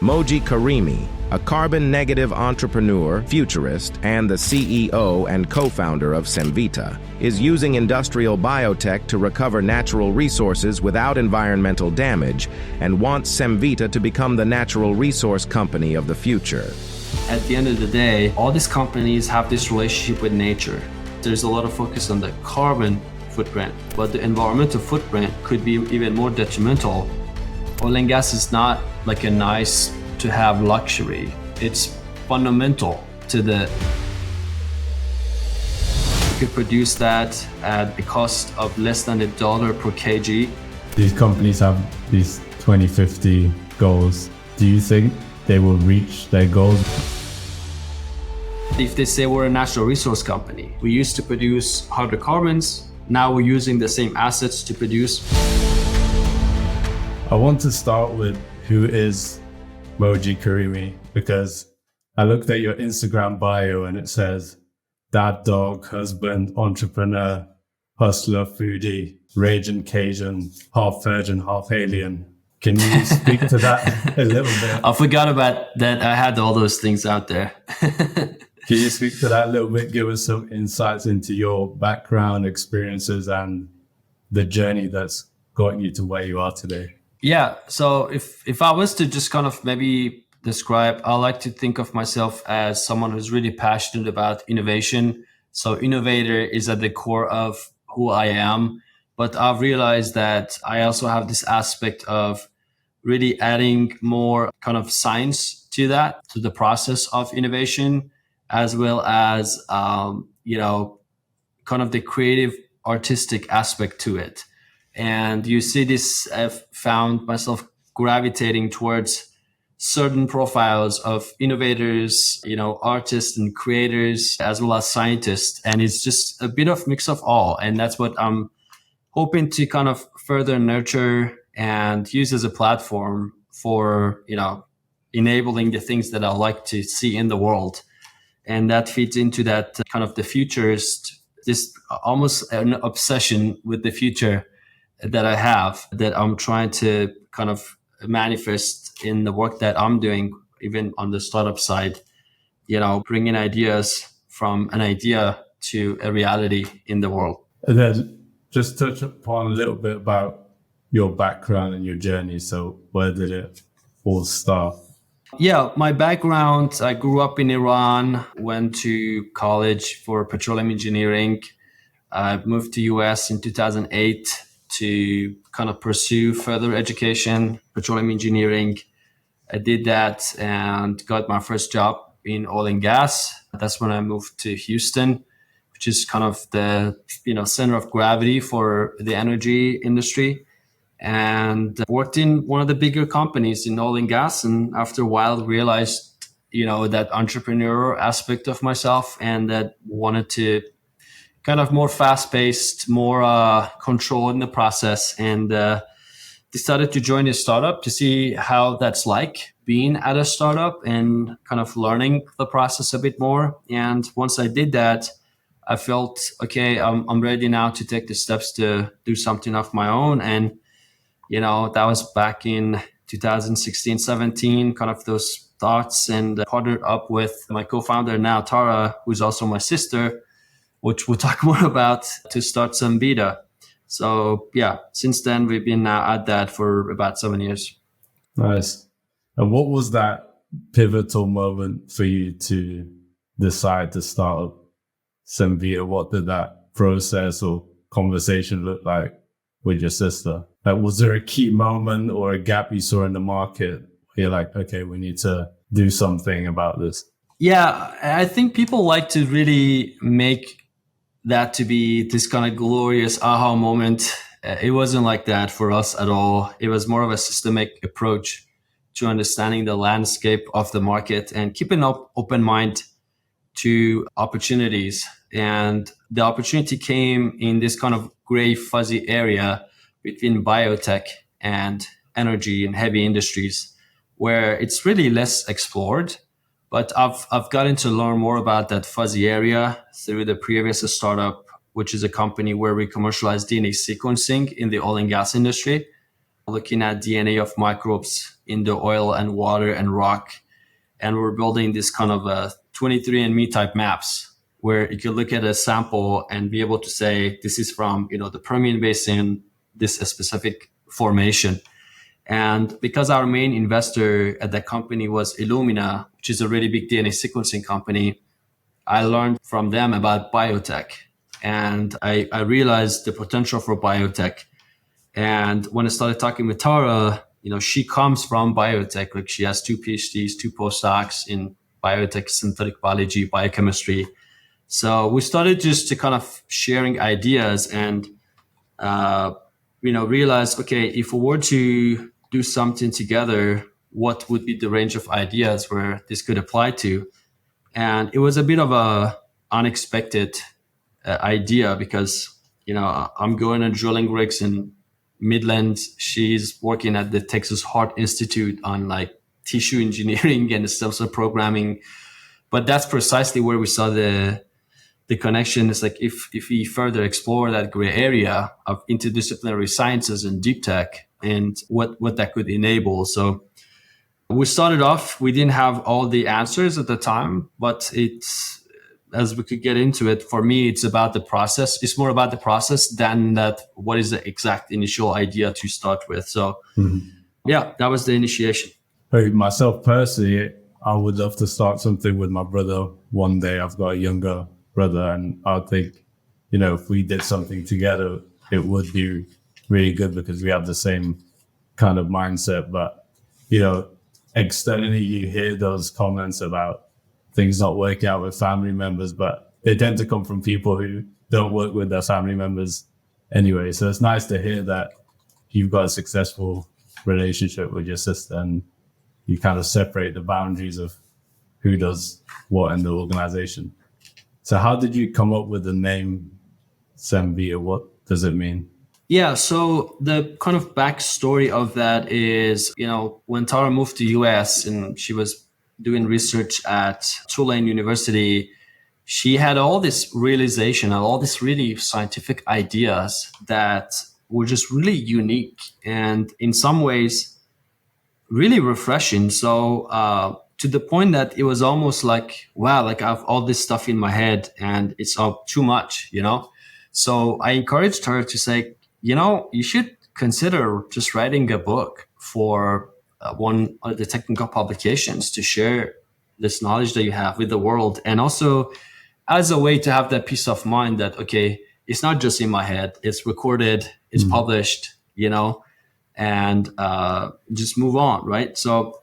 Moji Karimi, a carbon-negative entrepreneur, futurist, and the CEO and co-founder of Cemvita, is using industrial biotech to recover natural resources without environmental damage and wants Cemvita to become the natural resource company of the future. At the end of the day, all these companies have this relationship with nature. There's a lot of focus on the carbon footprint, but the environmental footprint could be even more detrimental. Oil and gas is not like a nice to have luxury. It's fundamental to the. You could produce that at the cost of less than $1 per kg. These companies have these 2050 goals. Do you think they will reach their goals? If they say we're a natural resource company, we used to produce hydrocarbons, now we're using the same assets to produce. I want to start with who is Moji Karimi, because I looked at your Instagram bio and it says dad, dog, husband, entrepreneur, hustler, foodie, raging Cajun, half virgin, half alien. Can you speak to that a little bit? I forgot about that. I had all those things out there. Can you speak to that a little bit? Give us some insights into your background, experiences, and the journey that's got you to where you are today. Yeah. So if I was to just kind of maybe describe, I like to think of myself as someone who's really passionate about innovation. So innovator is at the core of who I am. But I've realized that I also have this aspect of really adding more kind of science to that, to the process of innovation, as well as, kind of the creative, artistic aspect to it. And you see this, I've found myself gravitating towards certain profiles of innovators, artists and creators, as well as scientists. And it's just a bit of mix of all. And that's what I'm hoping to kind of further nurture and use as a platform for, enabling the things that I like to see in the world. And that feeds into that kind of the futurist, this almost an obsession with the future that I have, that I'm trying to kind of manifest in the work that I'm doing, even on the startup side, bringing ideas from an idea to a reality in the world. And then just touch upon a little bit about your background and your journey. So where did it all start? Yeah, my background, I grew up in Iran, went to college for petroleum engineering. I moved to US in 2008 to kind of pursue further education, petroleum engineering. I did that and got my first job in oil and gas. That's when I moved to Houston, which is kind of the center of gravity for the energy industry, and worked in one of the bigger companies in oil and gas. And after a while realized, that entrepreneur aspect of myself, and that wanted to kind of more fast-paced, more control in the process, and decided to join a startup to see how that's like being at a startup and kind of learning the process a bit more. And once I did that, I felt, okay, I'm ready now to take the steps to do something of my own. And, that was back in 2016, 17, kind of those thoughts, and partnered up with my co-founder now, Tara, who's also my sister, which we'll talk more about, to start Cemvita. So yeah, since then we've been now at that for about 7 years. Nice. And what was that pivotal moment for you to decide to start up Cemvita? What did that process or conversation look like with your sister? Like, was there a key moment or a gap you saw in the market where you're like, okay, we need to do something about this? Yeah, I think people like to really make that to be this kind of glorious aha moment. It wasn't like that for us at all. It was more of a systemic approach to understanding the landscape of the market and keeping an open mind to opportunities. And the opportunity came in this kind of gray fuzzy area between biotech and energy and heavy industries, where it's really less explored. But I've gotten to learn more about that fuzzy area through the previous startup, which is a company where we commercialize DNA sequencing in the oil and gas industry. looking at DNA of microbes in the oil and water and rock. And we're building this kind of a 23andMe type maps where you could look at a sample and be able to say, this is from, the Permian Basin, this specific formation. And because our main investor at that company was Illumina, which is a really big DNA sequencing company, I learned from them about biotech. And I realized the potential for biotech. And when I started talking with Tara, she comes from biotech. Like, she has 2 PhDs, 2 postdocs in biotech, synthetic biology, biochemistry. So we started just to kind of sharing ideas and, realize, okay, if we were to do something together, what would be the range of ideas where this could apply to? And it was a bit of a unexpected idea because, I'm going on drilling rigs in Midland. She's working at the Texas Heart Institute on like tissue engineering and stem cell programming. But that's precisely where we saw the connection. Is like, if we further explore that gray area of interdisciplinary sciences and deep tech and what that could enable. So we started off, we didn't have all the answers at the time, but as we could get into it, for me, it's about the process. It's more about the process than that. What is the exact initial idea to start with? So yeah, that was the initiation. Hey, myself personally, I would love to start something with my brother one day. I've got a younger brother, and I think, if we did something together, it would be really good because we have the same kind of mindset. But, externally, you hear those comments about things not working out with family members, but they tend to come from people who don't work with their family members anyway. So it's nice to hear that you've got a successful relationship with your sister and you kind of separate the boundaries of who does what in the organization. So how did you come up with the name Cemvita? What does it mean? Yeah, so the kind of backstory of that is, when Tara moved to US and she was doing research at Tulane University, she had all this realization and all these really scientific ideas that were just really unique and in some ways really refreshing. So to the point that it was almost like, wow, like I have all this stuff in my head and it's all too much, So I encouraged her to say, you should consider just writing a book for one of the technical publications to share this knowledge that you have with the world. And also as a way to have that peace of mind that, okay, it's not just in my head, it's recorded, it's published, and just move on, right? So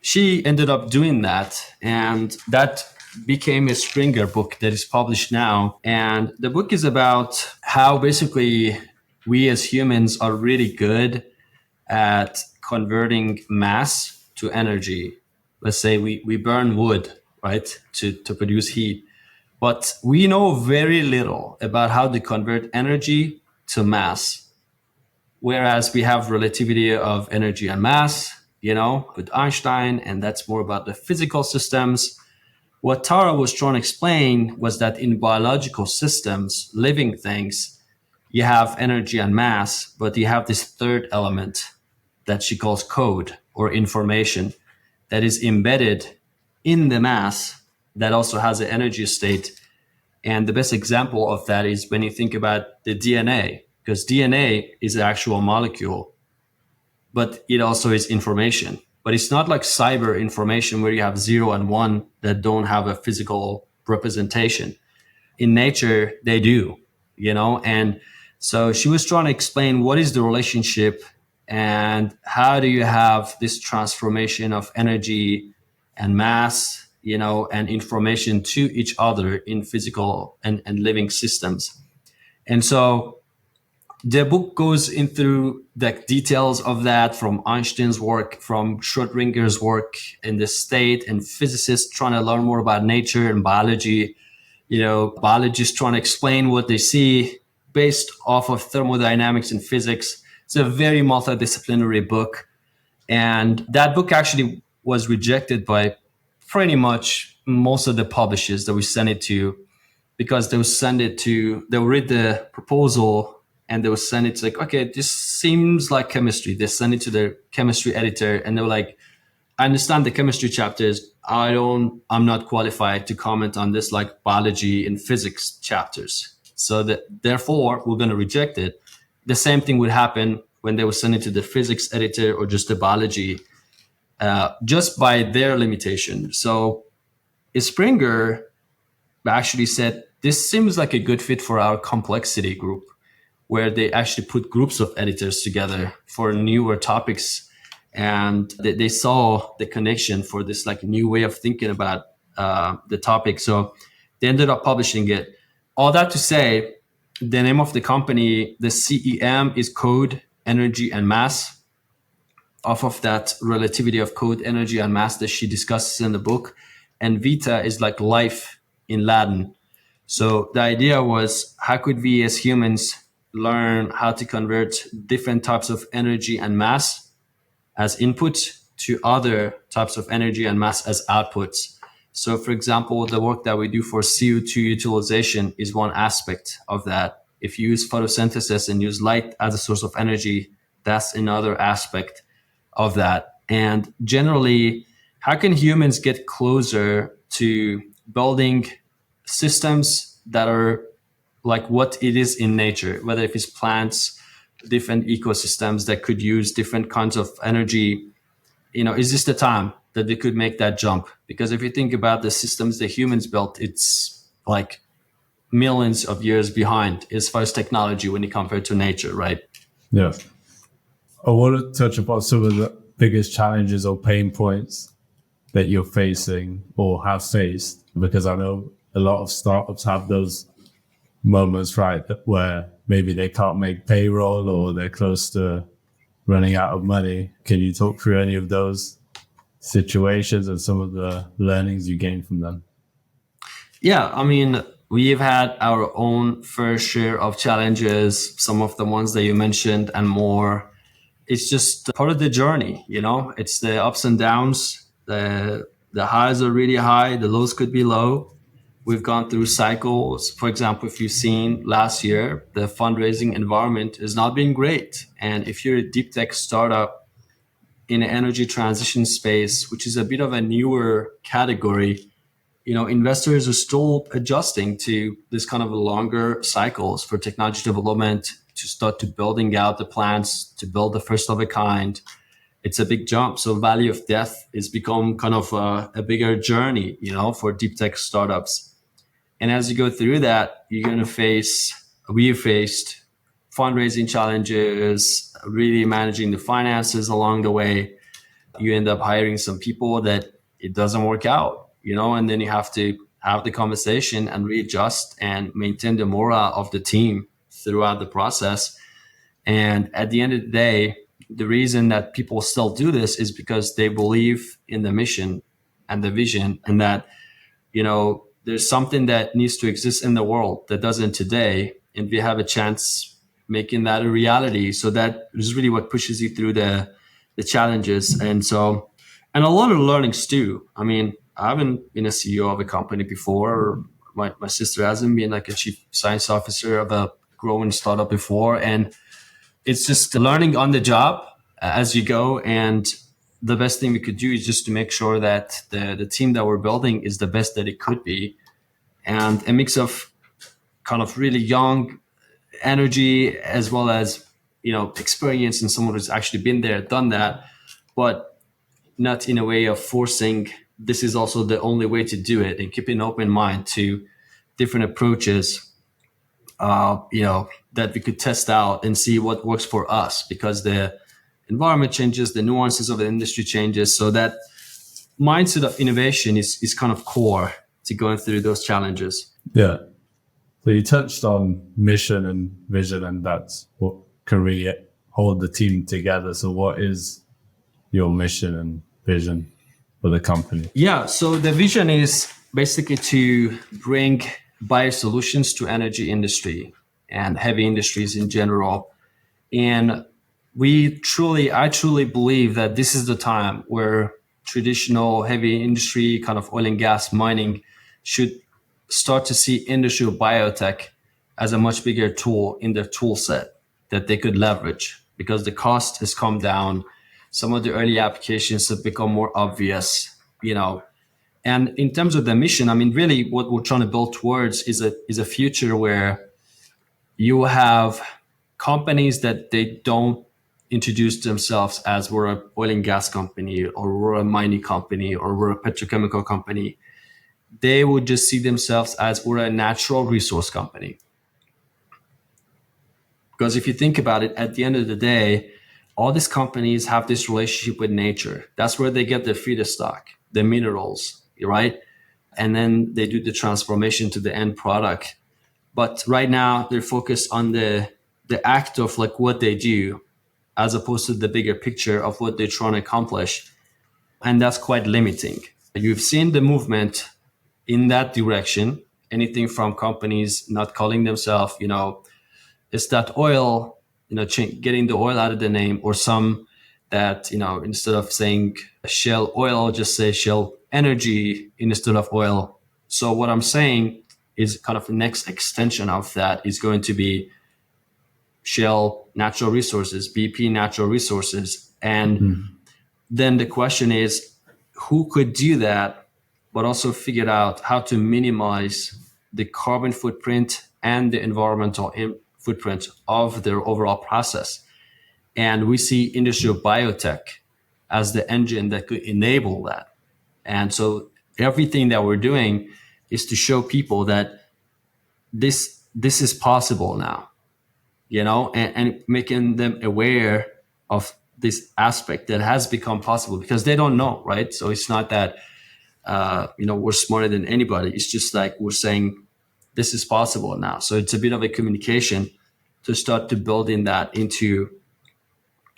she ended up doing that, and that became a Springer book that is published now. And the book is about how basically we as humans are really good at converting mass to energy. Let's say we burn wood, right, to produce heat. But we know very little about how to convert energy to mass. Whereas we have relativity of energy and mass, with Einstein, and that's more about the physical systems. What Tara was trying to explain was that in biological systems, living things, you have energy and mass, but you have this third element that she calls code or information that is embedded in the mass that also has an energy state. And the best example of that is when you think about the DNA, because DNA is an actual molecule, but it also is information. But it's not like cyber information where you have 0 and 1 that don't have a physical representation. In nature, they do, and so she was trying to explain what is the relationship and how do you have this transformation of energy and mass, and information to each other in physical and living systems. And so the book goes into the details of that, from Einstein's work, from Schrödinger's work in the state, and physicists trying to learn more about nature and biology, biologists trying to explain what they see based off of thermodynamics and physics. It's a very multidisciplinary book. And that book actually was rejected by pretty much most of the publishers that we sent it to, because they would read the proposal and they would send it to like, okay, this seems like chemistry. They send it to their chemistry editor, and they were like, I understand the chemistry chapters. I'm not qualified to comment on this like biology and physics chapters. So that therefore we're going to reject it. The same thing would happen when they would send it to the physics editor or just the biology, just by their limitation. So Springer actually said, this seems like a good fit for our complexity group, where they actually put groups of editors together for newer topics. And they saw the connection for this like new way of thinking about the topic. So they ended up publishing it. All that to say, the name of the company, the CEM, is code, energy, and mass. Off of that relativity of code, energy, and mass that she discusses in the book. And Vita is like life in Latin. So the idea was, how could we as humans learn how to convert different types of energy and mass as input to other types of energy and mass as outputs? So for example, the work that we do for CO2 utilization is one aspect of that. If you use photosynthesis and use light as a source of energy, that's another aspect of that. And generally, how can humans get closer to building systems that are like what it is in nature, whether if it's plants, different ecosystems that could use different kinds of energy? Is this the time that they could make that jump? Because if you think about the systems that humans built, it's like millions of years behind as far as technology when you compare to nature, right? Yeah. I want to touch upon some of the biggest challenges or pain points that you're facing or have faced, because I know a lot of startups have those moments, right, where maybe they can't make payroll or they're close to running out of money. Can you talk through any of those situations and some of the learnings you gained from them? Yeah, I mean, we've had our own fair share of challenges, some of the ones that you mentioned and more. It's just part of the journey, it's the ups and downs. The highs are really high, the lows could be low. We've gone through cycles. For example, if you've seen last year, the fundraising environment has not been great. And if you're a deep tech startup in an energy transition space, which is a bit of a newer category, investors are still adjusting to this kind of longer cycles for technology development, to start to building out the plants, to build the first of a kind. It's a big jump. So value of death has become kind of a bigger journey, for deep tech startups. And as you go through that, we faced fundraising challenges, really managing the finances along the way. You end up hiring some people that it doesn't work out, and then you have to have the conversation and readjust and maintain the morale of the team throughout the process. And at the end of the day, the reason that people still do this is because they believe in the mission and the vision, and that, there's something that needs to exist in the world that doesn't today, and we have a chance making that a reality. So that is really what pushes you through the challenges. And a lot of learnings too. I mean, I haven't been a CEO of a company before. My sister hasn't been like a chief science officer of a growing startup before. And it's just learning on the job as you go. And the best thing we could do is just to make sure that the team that we're building is the best that it could be. And a mix of kind of really young energy as well as, experience and someone who's actually been there, done that, but not in a way of forcing this is also the only way to do it, and keep an open mind to different approaches, that we could test out and see what works for us, because the environment changes, the nuances of the industry changes. So that mindset of innovation is kind of core to going through those challenges. Yeah. So you touched on mission and vision, and that's what can really hold the team together. So what is your mission and vision for the company? Yeah. So the vision is basically to bring biosolutions to energy industry and heavy industries in general. And I truly believe that this is the time where traditional heavy industry, kind of oil and gas mining, should start to see industrial biotech as a much bigger tool in their tool set. that they could leverage because the cost has come down. Some of the early applications have become more obvious, And in terms of the mission, I mean, really what we're trying to build towards is a future where you have companies that they don't introduce themselves as we're an oil and gas company or we're a mining company or we're a petrochemical company. They would just see themselves as we're a natural resource company. Because if you think about it, at the end of the day, all these companies have this relationship with nature. That's where they get their feedstock, the minerals, right? And then they do the transformation to the end product. But right now they're focused on the act of like what they do, as opposed to the bigger picture of what they're trying to accomplish. And that's quite limiting. You've seen the movement in that direction, anything from companies not calling themselves, it's that oil, getting the oil out of the name, or some that, instead of saying Shell oil, just say Shell energy instead of oil. So what I'm saying is kind of the next extension of that is going to be Shell natural resources, BP natural resources. And then the question is, who could do that, but also figure out how to minimize the carbon footprint and the environmental footprint of their overall process? And we see industrial biotech as the engine that could enable that. And so everything that we're doing is to show people that this is possible now, and making them aware of this aspect that has become possible, because they don't know, right? So it's not that, we're smarter than anybody. It's just like we're saying this is possible now. So it's a bit of a communication to start to build in that into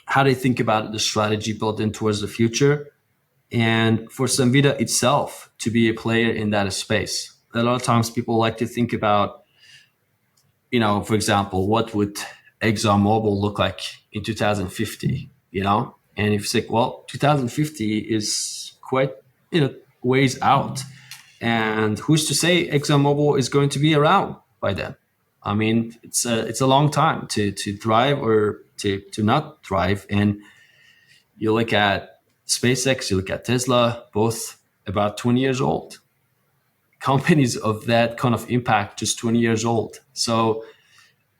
how they think about the strategy built in towards the future. And for Cemvita itself to be a player in that space. A lot of times people like to think about, for example, what would ExxonMobil look like in 2050, And if you say, well, 2050 is quite, ways out. And who's to say ExxonMobil is going to be around by then? I mean, it's a long time to thrive or to not thrive. And you look at SpaceX, you look at Tesla, both about 20 years old. Companies of that kind of impact, just 20 years old. So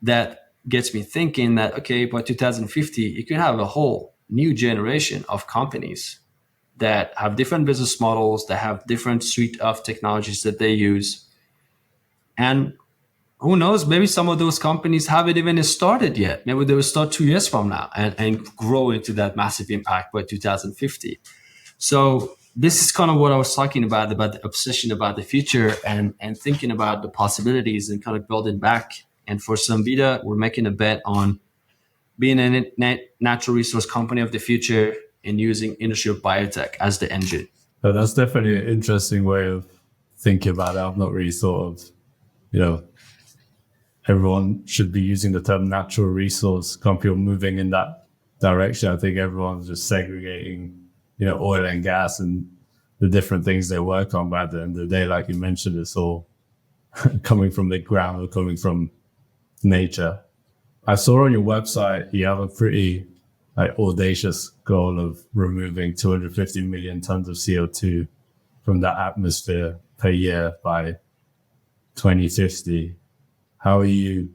that gets me thinking that, okay, by 2050, you can have a whole new generation of companies that have different business models, that have different suite of technologies that they use. And who knows, maybe some of those companies haven't even started yet. Maybe they will start 2 years from now and grow into that massive impact by 2050. So this is kind of what I was talking about the obsession about the future and thinking about the possibilities and kind of building back. And for Cemvita, we're making a bet on being a natural resource company of the future and using industrial biotech as the engine. So that's definitely an interesting way of thinking about it. I've not really thought of, everyone should be using the term natural resource company or moving in that direction. I think everyone's just segregating, oil and gas and the different things they work on. But at the end of the day, like you mentioned, it's all coming from the ground or coming from nature. I saw on your website, you have a pretty audacious goal of removing 250 million tons of CO2 from the atmosphere per year by 2050. How are you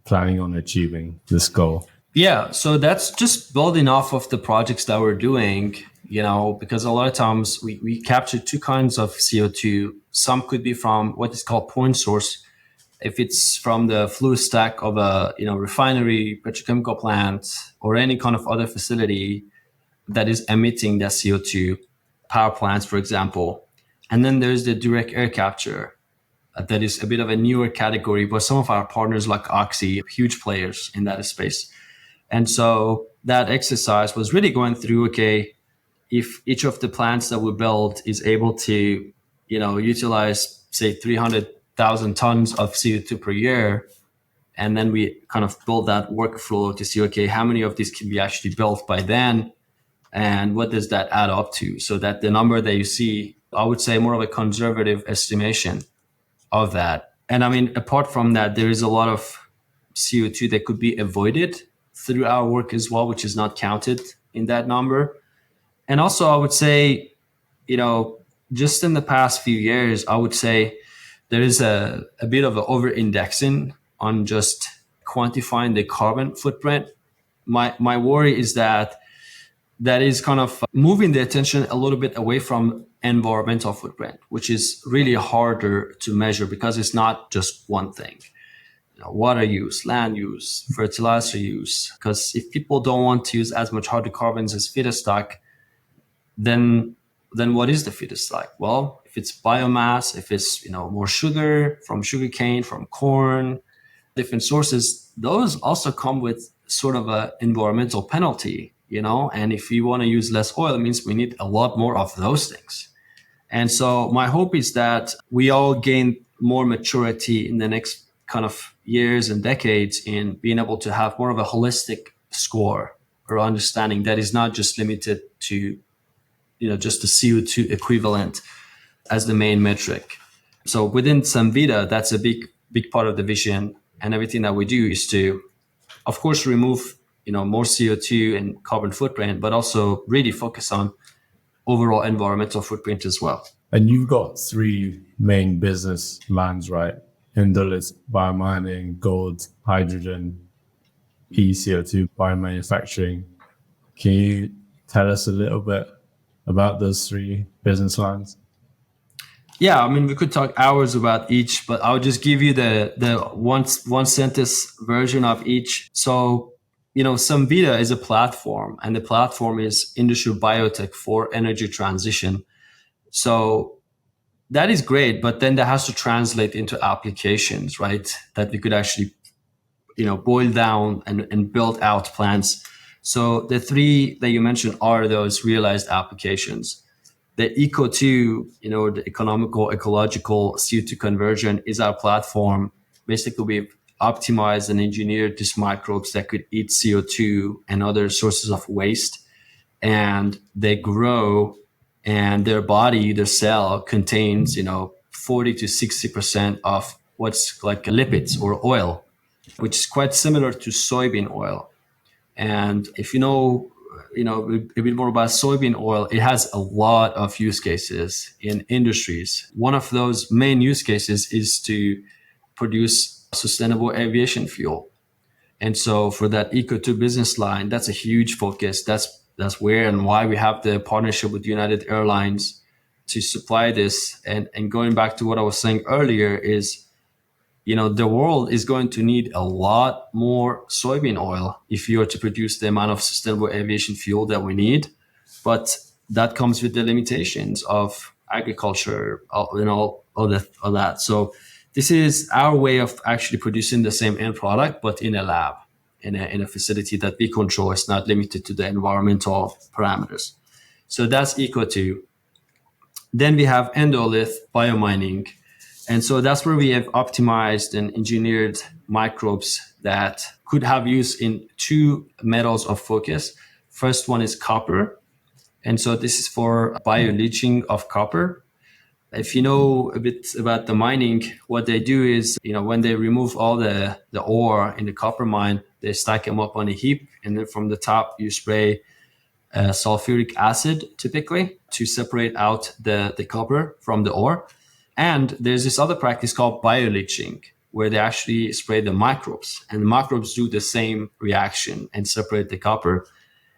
planning on achieving this goal? Yeah, so that's just building off of the projects that we're doing, because a lot of times we capture two kinds of CO2. Some could be from what is called point source. If it's from the flue stack of a refinery, petrochemical plant, or any kind of other facility that is emitting that CO2, power plants, for example. And then there's the direct air capture. That is a bit of a newer category, but some of our partners like Oxy, huge players in that space. And so that exercise was really going through, okay, if each of the plants that we build is able to, utilize, say, 300,000 tons of CO2 per year, and then we kind of build that workflow to see, okay, how many of these can be actually built by then, and what does that add up to? So that the number that you see, I would say more of a conservative estimation of that. And I mean, apart from that, there is a lot of CO2 that could be avoided through our work as well, which is not counted in that number. And also, I would say, just in the past few years, I would say there is a bit of an over-indexing on just quantifying the carbon footprint. My worry is that is kind of moving the attention a little bit away from environmental footprint, which is really harder to measure because it's not just one thing. Water use, land use, fertilizer use. Because if people don't want to use as much hydrocarbons as feedstock, then what is the feedstock? Well, if it's biomass, if it's more sugar from sugarcane, from corn, different sources, those also come with sort of a environmental penalty, and if you want to use less oil, it means we need a lot more of those things. And so my hope is that we all gain more maturity in the next kind of years and decades in being able to have more of a holistic score or understanding that is not just limited to, just the CO2 equivalent as the main metric. So within Cemvita, that's a big part of the vision. And everything that we do is to, of course, remove, more CO2 and carbon footprint, but also really focus on overall environmental footprint as well. And you've got 3 main business lines, right? Endolith Biomining, gold, hydrogen, CO2, biomanufacturing. Can you tell us a little bit about those 3 business lines? Yeah, I mean, we could talk hours about each, but I'll just give you the one sentence version of each. So, Cemvita is a platform, and the platform is industrial biotech for energy transition. So that is great, but then that has to translate into applications, right? That we could actually, boil down and build out plans. So the 3 that you mentioned are those realized applications. The Eco2, the economical, ecological CO2 conversion is our platform. Basically, we've optimized and engineered these microbes that could eat CO2 and other sources of waste. And they grow, and their body, their cell contains, 40 to 60% of what's like lipids or oil, which is quite similar to soybean oil. And if a bit more about soybean oil, it has a lot of use cases in industries. One of those main use cases is to produce sustainable aviation fuel. And so for that Eco2 business line, that's a huge focus. That's where and why we have the partnership with United Airlines to supply this. And going back to what I was saying earlier is, the world is going to need a lot more soybean oil if you are to produce the amount of sustainable aviation fuel that we need. But that comes with the limitations of agriculture, all that. So this is our way of actually producing the same end product, but in a lab, in a facility that we control. It's not limited to the environmental parameters. So that's Eco2. Then we have Endolith Biomining. And so that's where we have optimized and engineered microbes that could have use in 2 metals of focus. First one is copper. And so this is for bioleaching of copper. If you know a bit about the mining, what they do is, when they remove all the ore in the copper mine, they stack them up on a heap. And then from the top, you spray sulfuric acid, typically, to separate out the copper from the ore. And there's this other practice called bioleaching, where they actually spray the microbes, and the microbes do the same reaction and separate the copper.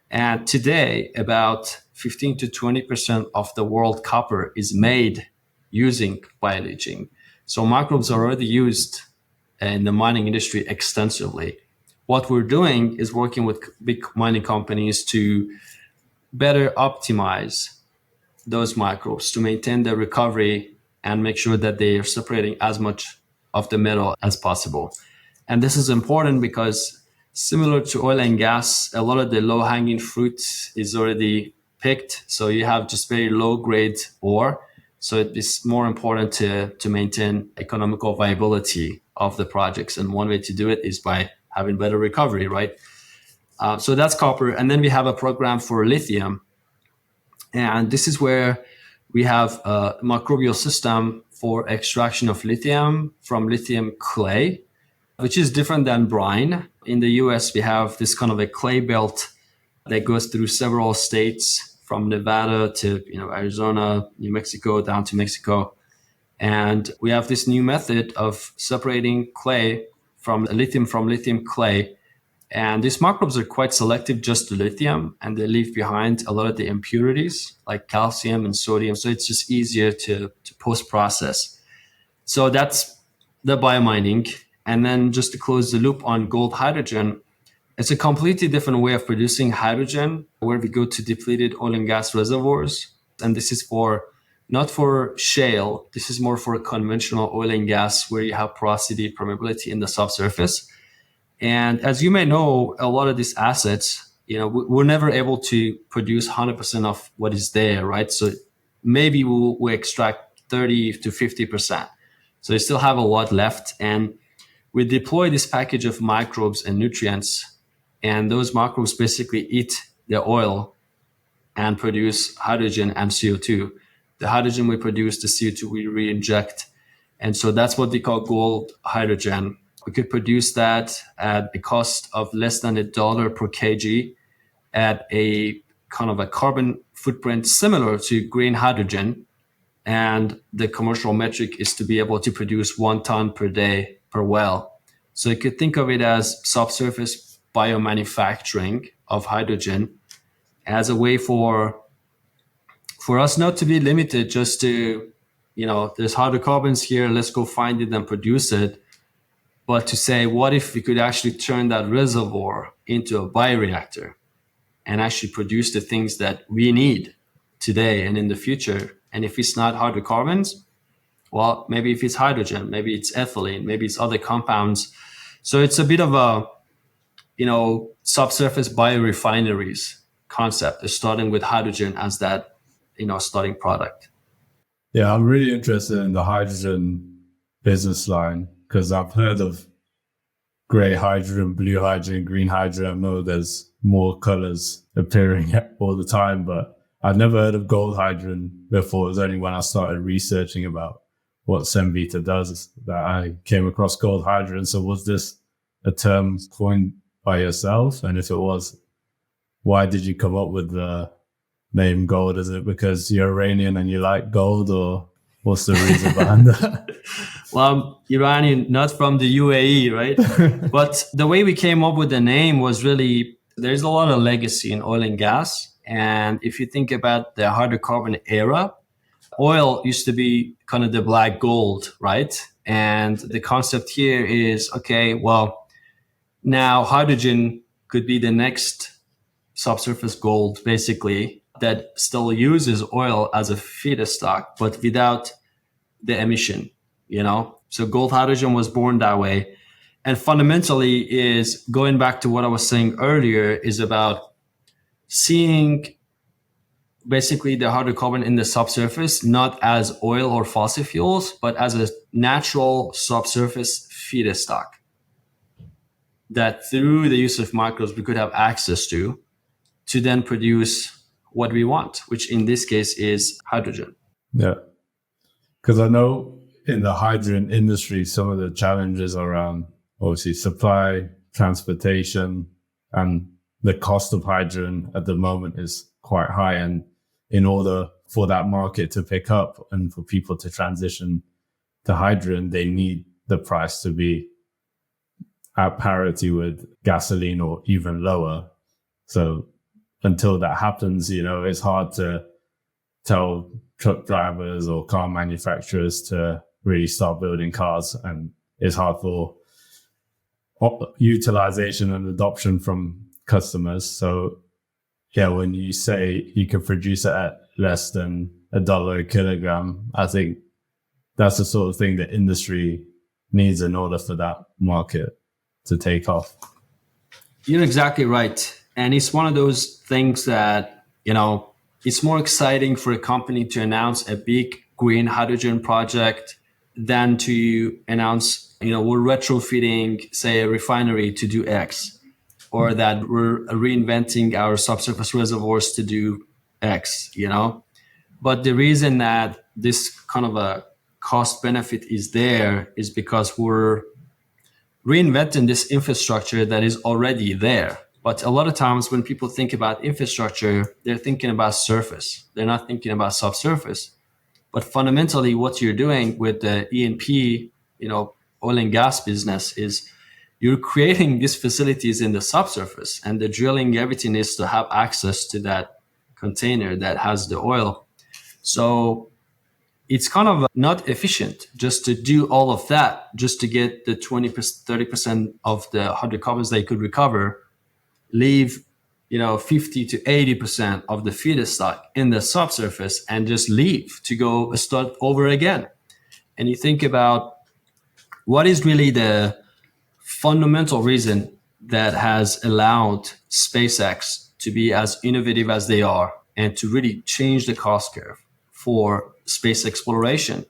And today, about 15 to 20% of the world copper is made using bioleaching. So microbes are already used in the mining industry extensively. What we're doing is working with big mining companies to better optimize those microbes to maintain their recovery and make sure that they are separating as much of the metal as possible. And this is important because similar to oil and gas, a lot of the low-hanging fruit is already picked. So you have just very low-grade ore. So it is more important to maintain economical viability of the projects. And one way to do it is by having better recovery, right? So that's copper. And then we have a program for lithium. And this is where we have a microbial system for extraction of lithium from lithium clay, which is different than brine. In the US, we have this kind of a clay belt that goes through several states from Nevada to Arizona, New Mexico, down to Mexico. And we have this new method of separating clay from lithium clay. And these microbes are quite selective just to lithium, and they leave behind a lot of the impurities like calcium and sodium. So it's just easier to post-process. So that's the biomining. And then just to close the loop on gold hydrogen, it's a completely different way of producing hydrogen where we go to depleted oil and gas reservoirs. And this is not for shale. This is more for conventional oil and gas where you have porosity, permeability in the subsurface. And as you may know, a lot of these assets, we're never able to produce 100% of what is there, right? So maybe we extract 30 to 50%. So you still have a lot left. And we deploy this package of microbes and nutrients, and those microbes basically eat the oil and produce hydrogen and CO2. The hydrogen we produce, the CO2 we re-inject. And so that's what they call gold hydrogen. We could produce that at a cost of less than $1 per kg at a kind of a carbon footprint similar to green hydrogen. And the commercial metric is to be able to produce 1 ton per day per well. So you could think of it as subsurface biomanufacturing of hydrogen as a way for us not to be limited just to, there's hydrocarbons here, let's go find it and produce it. But to say, what if we could actually turn that reservoir into a bioreactor and actually produce the things that we need today and in the future? And if it's not hydrocarbons, well, maybe if it's hydrogen, maybe it's ethylene, maybe it's other compounds. So it's a bit of a, subsurface biorefineries concept, starting with hydrogen as that, starting product. Yeah, I'm really interested in the hydrogen business line because I've heard of gray hydrogen, blue hydrogen, green hydrogen. I know there's more colors appearing all the time, but I've never heard of gold hydrogen before. It was only when I started researching about what Cemvita does that I came across gold hydrogen. So was this a term coined by yourself? And if it was, why did you come up with the name gold? Is it because you're Iranian and you like gold, or what's the reason behind that? Well, I'm Iranian, not from the UAE, right? But the way we came up with the name was really, there's a lot of legacy in oil and gas. And if you think about the hydrocarbon era, oil used to be kind of the black gold, right? And the concept here is, okay, well, now hydrogen could be the next subsurface gold, basically, that still uses oil as a feedstock, but without the emission, So gold hydrogen was born that way. And fundamentally is going back to what I was saying earlier, is about seeing basically the hydrocarbon in the subsurface, not as oil or fossil fuels, but as a natural subsurface feedstock that through the use of microbes we could have access to then produce what we want, which in this case is hydrogen. Yeah. Because I know in the hydrogen industry, some of the challenges around obviously supply, transportation, and the cost of hydrogen at the moment is quite high. And in order for that market to pick up and for people to transition to hydrogen, they need the price to be at parity with gasoline or even lower. So until that happens, it's hard to tell truck drivers or car manufacturers to really start building cars. And it's hard for utilization and adoption from customers. So yeah, when you say you can produce it at less than $1 a kilogram, I think that's the sort of thing the industry needs in order for that market to take off. You're exactly right. And it's one of those things that, it's more exciting for a company to announce a big green hydrogen project than to announce, we're retrofitting, say, a refinery to do X, or that we're reinventing our subsurface reservoirs to do X, But the reason that this kind of a cost benefit is there is because we're reinventing this infrastructure that is already there. But a lot of times when people think about infrastructure, they're thinking about surface. They're not thinking about subsurface. But fundamentally, what you're doing with the E&P, oil and gas business is you're creating these facilities in the subsurface, and the drilling, everything is to have access to that container that has the oil. So it's kind of not efficient just to do all of that, just to get the 20%, 30% of the hydrocarbons they could recover, leave 50 to 80% of the feedstock in the subsurface and just leave to go start over again. And you think about what is really the fundamental reason that has allowed SpaceX to be as innovative as they are and to really change the cost curve for space exploration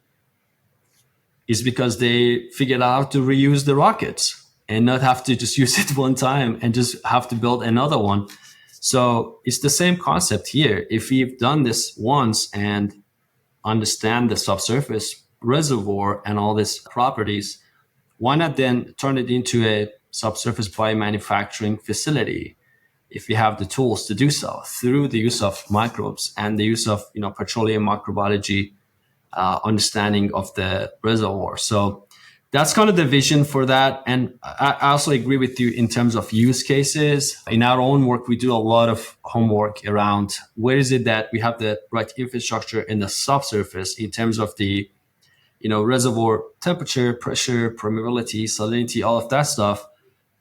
is because they figured out how to reuse the rockets and not have to just use it one time and just have to build another one. So it's the same concept here. If we've done this once and understand the subsurface reservoir and all these properties, why not then turn it into a subsurface biomanufacturing facility if we have the tools to do so through the use of microbes and the use of petroleum microbiology understanding of the reservoir. So that's kind of the vision for that. And I also agree with you in terms of use cases. In our own work, we do a lot of homework around where is it that we have the right infrastructure in the subsurface in terms of the reservoir temperature, pressure, permeability, salinity, all of that stuff.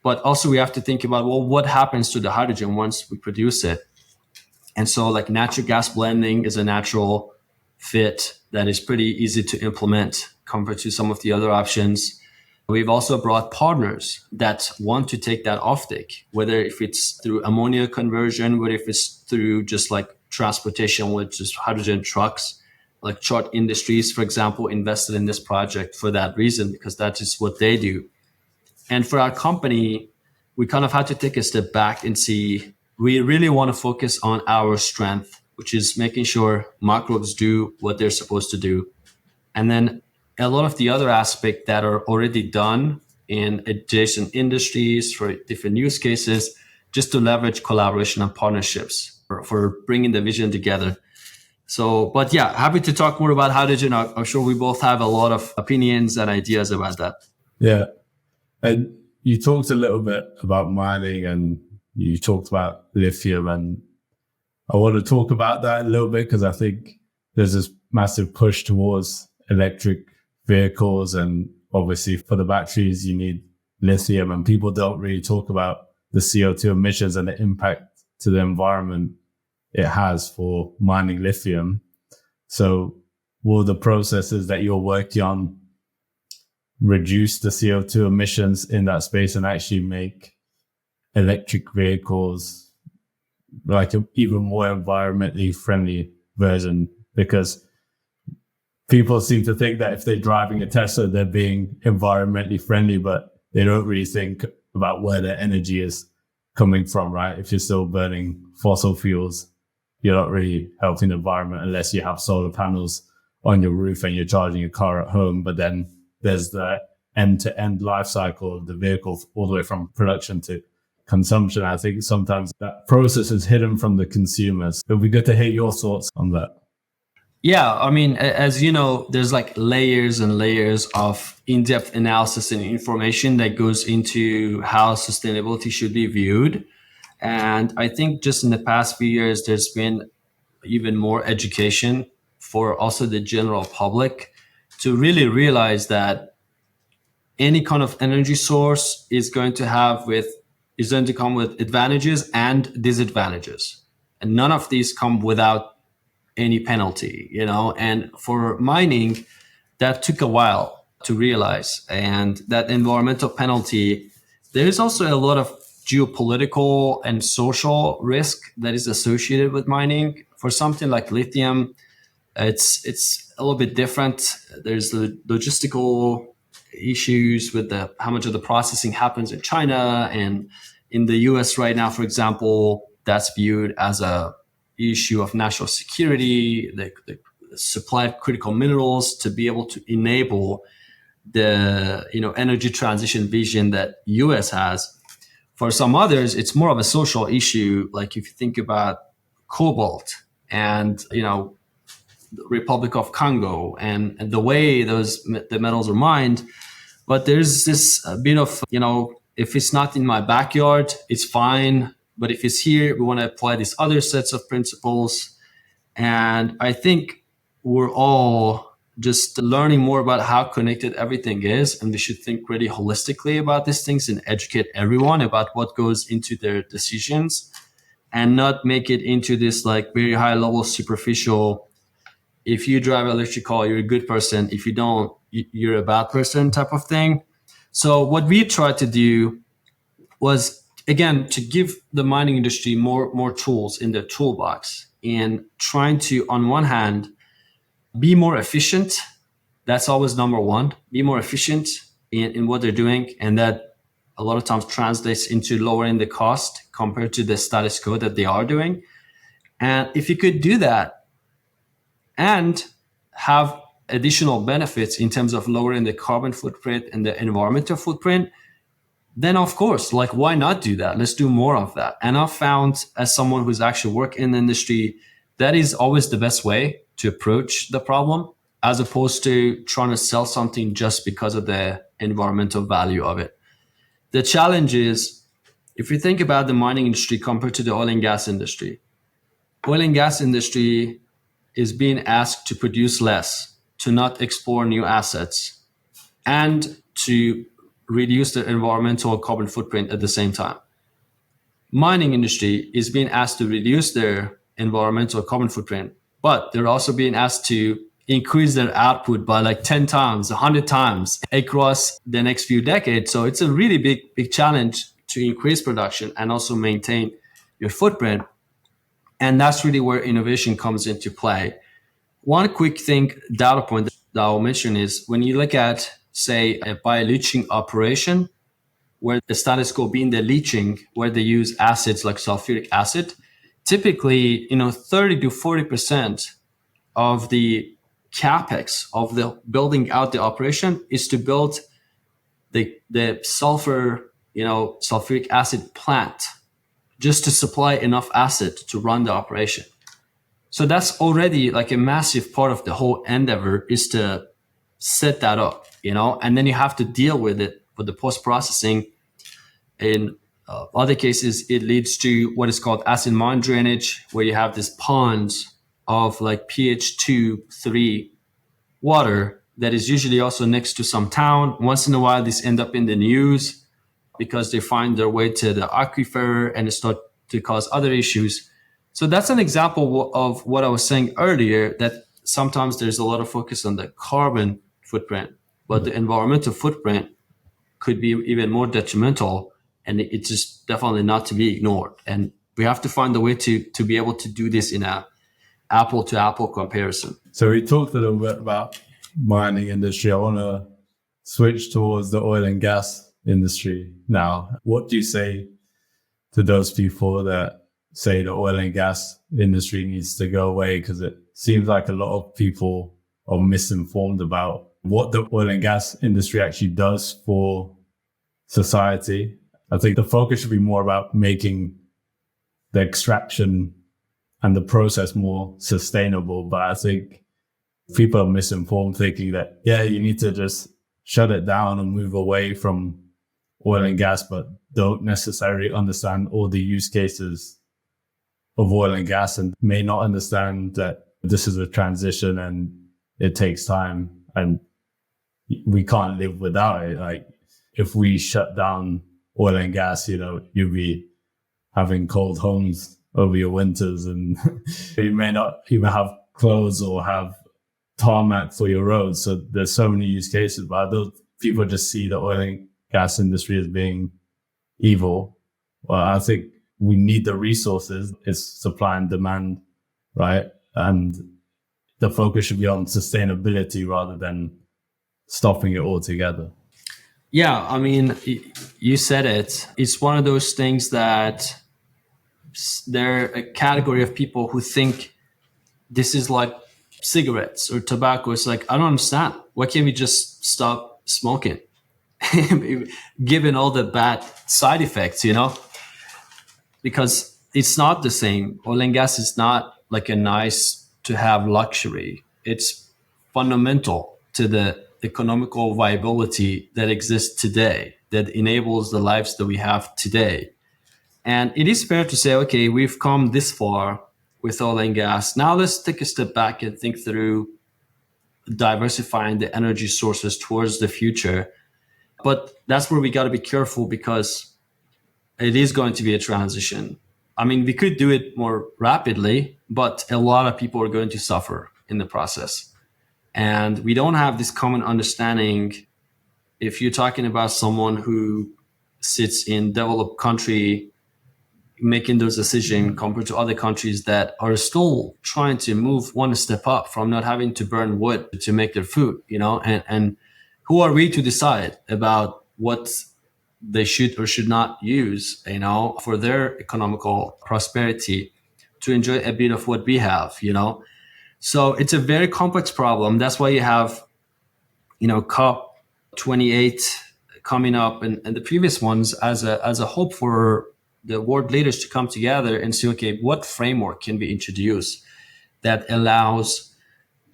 But also we have to think about, well, what happens to the hydrogen once we produce it? And so like natural gas blending is a natural fit that is pretty easy to implement compared to some of the other options. We've also brought partners that want to take that offtake, whether if it's through ammonia conversion, whether if it's through just like transportation with just hydrogen trucks. Like Chart Industries, for example, invested in this project for that reason, because that is what they do. And for our company, we kind of had to take a step back and see, we really want to focus on our strength, which is making sure microbes do what they're supposed to do. And then a lot of the other aspects that are already done in adjacent industries for different use cases, just to leverage collaboration and partnerships for bringing the vision together. So, but yeah, happy to talk more about hydrogen. I'm sure we both have a lot of opinions and ideas about that. Yeah. And you talked a little bit about mining and you talked about lithium, and I want to talk about that a little bit because I think there's this massive push towards electric vehicles, and obviously for the batteries you need lithium, and people don't really talk about the CO2 emissions and the impact to the environment it has for mining lithium. So will the processes that you're working on reduce the CO2 emissions in that space and actually make electric vehicles like an even more environmentally friendly version? Because people seem to think that if they're driving a Tesla, they're being environmentally friendly, but they don't really think about where their energy is coming from, right? If you're still burning fossil fuels, you're not really helping the environment unless you have solar panels on your roof and you're charging your car at home. But then there's the end-to-end life cycle of the vehicle all the way from production to consumption. I think sometimes that process is hidden from the consumers. It would be good to hear your thoughts on that. Yeah, I mean, as you know, there's like layers and layers of in-depth analysis and information that goes into how sustainability should be viewed. And I think just in the past few years, there's been even more education for also the general public to really realize that any kind of energy source is going to come with advantages and disadvantages. And none of these come without any penalty, and for mining, that took a while to realize. And that environmental penalty, there is also a lot of geopolitical and social risk that is associated with mining. For something like lithium, it's a little bit different. There's the logistical issues with how much of the processing happens in China, and in the US right now, for example, that's viewed as a issue of national security, the supply of critical minerals to be able to enable the energy transition vision that US has. For some others, it's more of a social issue. Like if you think about cobalt and the Republic of Congo and the way the metals are mined. But there's this bit of, if it's not in my backyard, it's fine. But if it's here, we want to apply these other sets of principles. And I think we're all just learning more about how connected everything is. And we should think really holistically about these things and educate everyone about what goes into their decisions and not make it into this like very high level superficial, if you drive electric car, you're a good person. If you don't, you're a bad person type of thing. So what we tried to do was, again, to give the mining industry more tools in their toolbox and trying to, on one hand, be more efficient. That's always number one. Be more efficient in what they're doing. And that a lot of times translates into lowering the cost compared to the status quo that they are doing. And if you could do that and have additional benefits in terms of lowering the carbon footprint and the environmental footprint, then of course, like, why not do that? Let's do more of that. And I've found, as someone who's actually worked in the industry, that is always the best way to approach the problem, as opposed to trying to sell something just because of the environmental value of it. The challenge is, if you think about the mining industry compared to the oil and gas industry is being asked to produce less, to not explore new assets, and to reduce the environmental carbon footprint at the same time. Mining industry is being asked to reduce their environmental carbon footprint, but they're also being asked to increase their output by like 10 times, 100 times across the next few decades. So it's a really big challenge to increase production and also maintain your footprint. And that's really where innovation comes into play. One quick data point that I'll mention is when you look at, say, a bioleaching operation, where the status quo being the leaching, where they use acids like sulfuric acid, typically, 30 to 40% of the capex of the building out the operation is to build the sulfuric acid plant just to supply enough acid to run the operation. So that's already like a massive part of the whole endeavor, is to set that up, and then you have to deal with it with the post-processing. In other cases, it leads to what is called acid mine drainage, where you have these ponds of like pH 2, 3 water that is usually also next to some town. Once in a while, these end up in the news because they find their way to the aquifer and start to cause other issues. So that's an example of what I was saying earlier, that sometimes there's a lot of focus on the carbon footprint, but the environmental footprint could be even more detrimental, and it's just definitely not to be ignored. And we have to find a way to be able to do this in a apple to apple comparison. So we talked a little bit about mining industry. I want to switch towards the oil and gas industry now. What do you say to those people that say the oil and gas industry needs to go away? Because it seems like a lot of people are misinformed about what the oil and gas industry actually does for society. I think the focus should be more about making the extraction and the process more sustainable. But I think people are misinformed, thinking that, you need to just shut it down and move away from oil and gas, but don't necessarily understand all the use cases of oil and gas, and may not understand that this is a transition and it takes time and we can't live without it. Like, if we shut down oil and gas, you'll be having cold homes over your winters, and you may not even have clothes or have tarmac for your roads. So there's so many use cases, but those people just see the oil and gas industry as being evil. Well, I think we need the resources. It's supply and demand, right? And the focus should be on sustainability rather than stopping it altogether. Yeah, I mean, you said it. It's one of those things that there are a category of people who think this is like cigarettes or tobacco. It's like, I don't understand. Why can't we just stop smoking, given all the bad side effects, because it's not the same. Oil and gas is not like a nice to have luxury. It's fundamental to the economical viability that exists today, that enables the lives that we have today. And it is fair to say, okay, we've come this far with oil and gas. Now let's take a step back and think through diversifying the energy sources towards the future. But that's where we got to be careful, because it is going to be a transition. I mean, we could do it more rapidly, but a lot of people are going to suffer in the process. And we don't have this common understanding. If you're talking about someone who sits in developed country making those decisions compared to other countries that are still trying to move one step up from not having to burn wood to make their food, and who are we to decide about what they should or should not use, for their economical prosperity to enjoy a bit of what we have, So it's a very complex problem. That's why you have, COP 28 coming up and the previous ones as a hope for the world leaders to come together and say, okay, what framework can we introduce that allows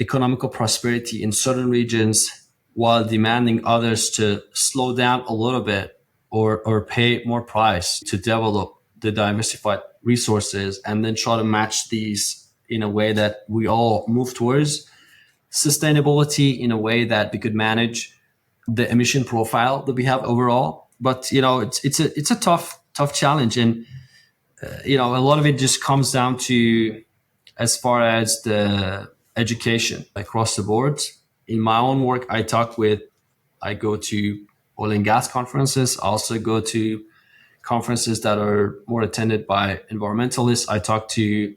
economical prosperity in certain regions while demanding others to slow down a little bit or pay more price to develop the diversified resources, and then try to match these in a way that we all move towards sustainability, in a way that we could manage the emission profile that we have overall. But it's a tough challenge, and a lot of it just comes down to, as far as the education across the board. In my own work, I go to oil and gas conferences. I also go to conferences that are more attended by environmentalists. I talk to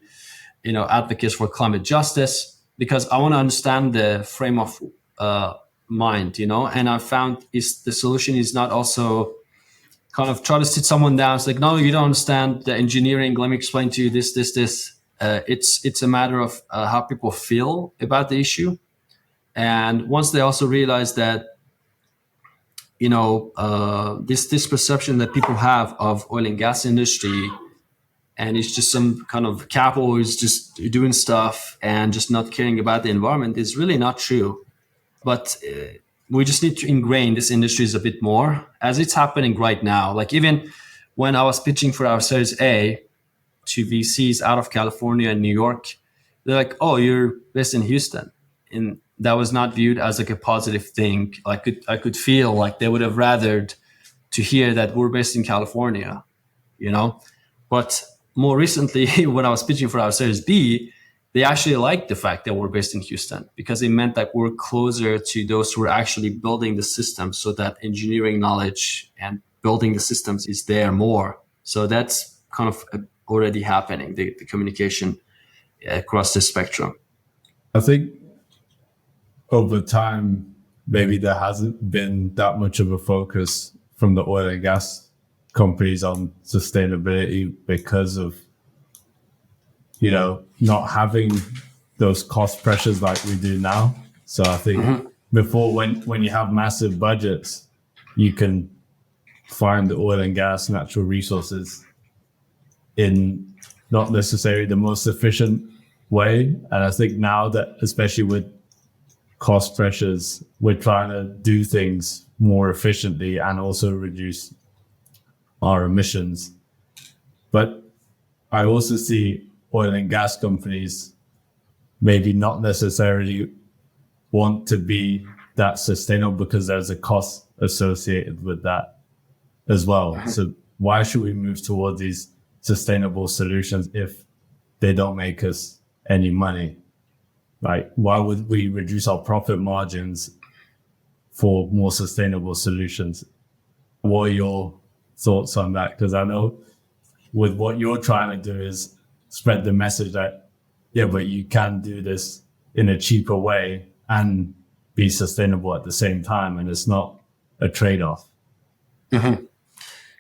advocates for climate justice, because I want to understand the frame of mind, and I found the solution is not also kind of try to sit someone down. It's like, no, you don't understand the engineering. Let me explain to you this. It's a matter of how people feel about the issue. And once they also realize that, this perception that people have of oil and gas industry, and it's just some kind of capital who's just doing stuff and just not caring about the environment, is really not true. But we just need to ingrain this industries a bit more, as it's happening right now. Like, even when I was pitching for our Series A to VCs out of California and New York, they're like, oh, you're based in Houston. And that was not viewed as like a positive thing. I could feel like they would have rathered to hear that we're based in California, But more recently, when I was pitching for our Series B, they actually liked the fact that we're based in Houston, because it meant that we're closer to those who are actually building the system, so that engineering knowledge and building the systems is there more. So that's kind of already happening, the communication across the spectrum. I think over time, maybe there hasn't been that much of a focus from the oil and gas companies on sustainability because of, not having those cost pressures like we do now. So I think before, when you have massive budgets, you can find the oil and gas, natural resources in not necessarily the most efficient way. And I think now that, especially with cost pressures, we're trying to do things more efficiently and also reduce our emissions. But I also see oil and gas companies maybe not necessarily want to be that sustainable, because there's a cost associated with that as well. So why should we move towards these sustainable solutions if they don't make us any money? Like, why would we reduce our profit margins for more sustainable solutions? What are your thoughts on that? Because I know with what you're trying to do is spread the message that, yeah, but you can do this in a cheaper way and be sustainable at the same time. And it's not a trade-off. Mm-hmm.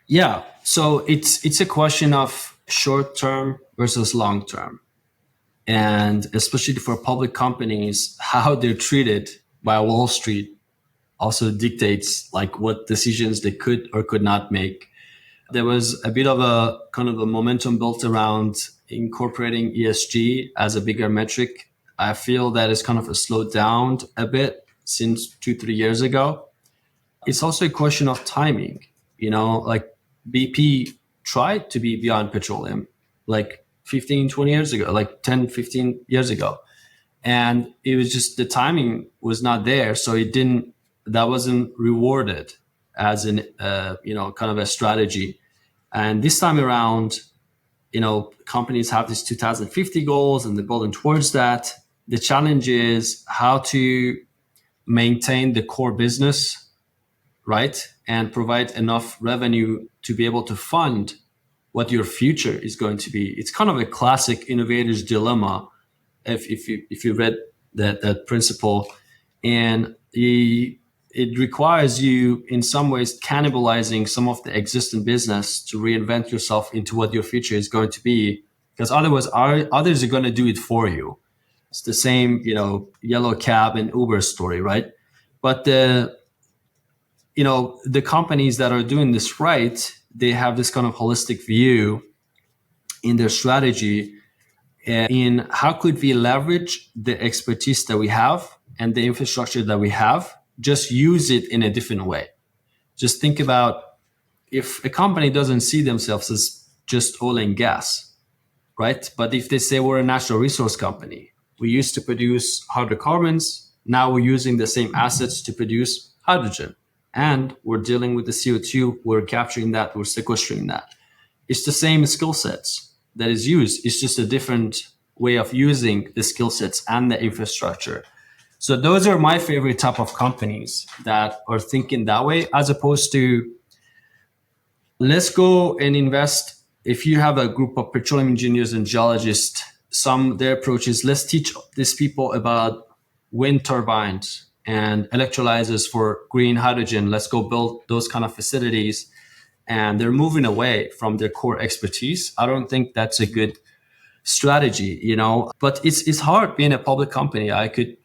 Yeah. So it's a question of short-term versus long-term. And especially for public companies, how they're treated by Wall Street also dictates like what decisions they could or could not make. There was a bit of a kind of a momentum built around incorporating ESG as a bigger metric. I feel that it's kind of slowed down a bit since 2-3 years ago. It's also a question of timing. Like BP tried to be beyond petroleum like 15, 20 years ago, like 10, 15 years ago. And it was just the timing was not there. So that wasn't rewarded as an, kind of a strategy. And this time around, companies have these 2050 goals and they're building towards that. The challenge is how to maintain the core business, right? And provide enough revenue to be able to fund what your future is going to be. It's kind of a classic innovator's dilemma. If you read that principle, and it requires you in some ways cannibalizing some of the existing business to reinvent yourself into what your future is going to be, because otherwise others are going to do it for you. It's the same, yellow cab and Uber story, right? But the companies that are doing this right, they have this kind of holistic view in their strategy in how could we leverage the expertise that we have and the infrastructure that we have, just use it in a different way. Just think about if a company doesn't see themselves as just oil and gas, right? But if they say we're a natural resource company, we used to produce hydrocarbons, now we're using the same assets to produce hydrogen, and we're dealing with the CO2, we're capturing that, we're sequestering that. It's the same skill sets that is used. It's just a different way of using the skill sets and the infrastructure. So those are my favorite type of companies that are thinking that way, as opposed to let's go and invest. If you have a group of petroleum engineers and geologists, their approach is let's teach these people about wind turbines and electrolyzers for green hydrogen. Let's go build those kind of facilities. And they're moving away from their core expertise. I don't think that's a good strategy, but it's hard being a public company. I could,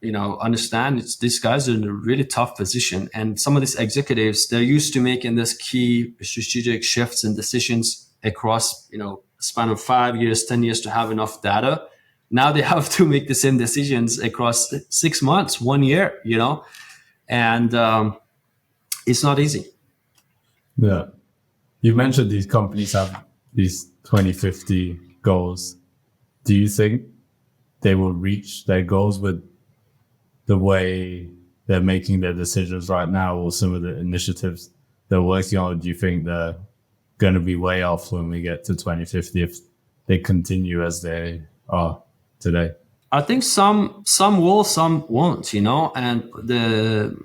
understand these guys are in a really tough position. And some of these executives, they're used to making this key strategic shifts and decisions across, a span of 5 years, 10 years to have enough data. Now they have to make the same decisions across 6 months, 1 year, and it's not easy. Yeah. You mentioned these companies have these 2050 goals. Do you think they will reach their goals with the way they're making their decisions right now, or some of the initiatives they're working on? Or do you think they're going to be way off when we get to 2050 if they continue as they are today? I think some will, some won't, and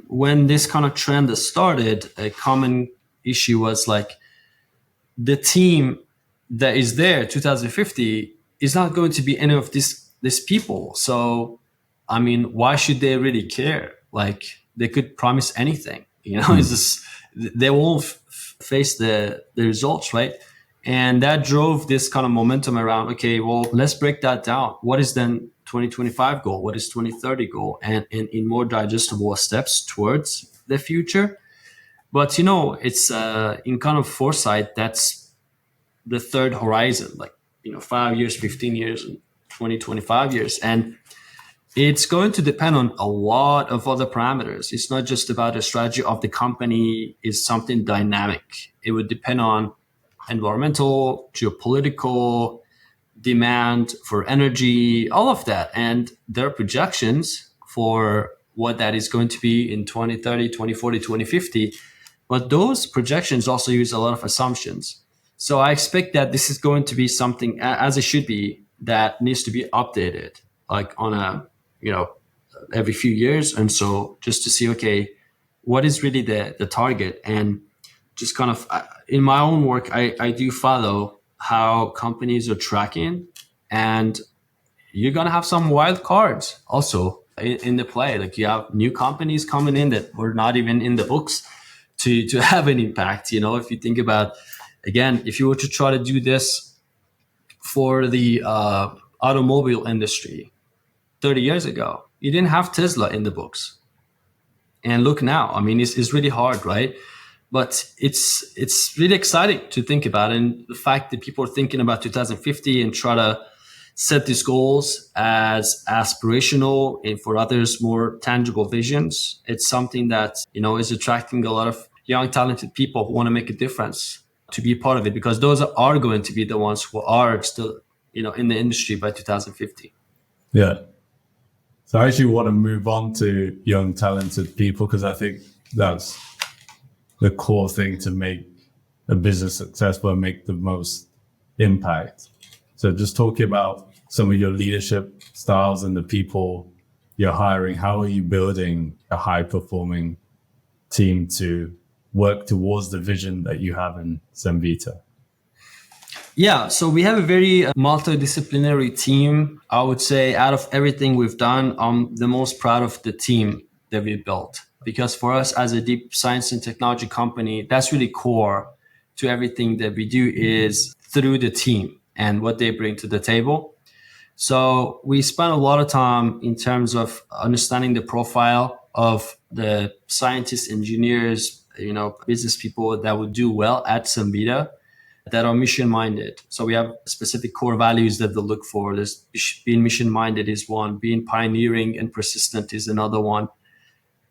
when this kind of trend started, a common issue was like the team that is there 2050 is not going to be any of these people. So I mean, why should they really care? Like they could promise anything, it's just they won't face the results, right? And that drove this kind of momentum around, okay, well, let's break that down. What is then 2025 goal? What is 2030 goal? And in more digestible steps towards the future. But, it's in kind of foresight, that's the third horizon, like, 5 years, 15 years, and 20, 25 years. And it's going to depend on a lot of other parameters. It's not just about the strategy of the company. It's something dynamic. It would depend on environmental, geopolitical, demand for energy, all of that. And there are projections for what that is going to be in 2030, 2040, 2050. But those projections also use a lot of assumptions. So I expect that this is going to be something, as it should be, that needs to be updated, like on every few years. And so just to see, okay, what is really the target? And just kind of in my own work, I do follow how companies are tracking, and you're going to have some wild cards also in the play. Like you have new companies coming in that were not even in the books to have an impact. If you think about, again, if you were to try to do this for the automobile industry 30 years ago, you didn't have Tesla in the books. And look now, I mean, it's really hard, right? But it's really exciting to think about. And the fact that people are thinking about 2050 and try to set these goals as aspirational and for others more tangible visions, it's something that, is attracting a lot of young, talented people who want to make a difference to be part of it, because those are going to be the ones who are still, in the industry by 2050. Yeah. So I actually want to move on to young, talented people, because I think that's the core thing to make a business successful and make the most impact. So just talking about some of your leadership styles and the people you're hiring, how are you building a high performing team to work towards the vision that you have in Cemvita? Yeah, so we have a very multidisciplinary team. I would say out of everything we've done, I'm the most proud of the team that we built. Because for us as a deep science and technology company, that's really core to everything that we do, is through the team and what they bring to the table. So we spend a lot of time in terms of understanding the profile of the scientists, engineers, business people that would do well at Cemvita, that are mission minded. So we have specific core values that they look for. There's being mission minded is one, being pioneering and persistent is another one.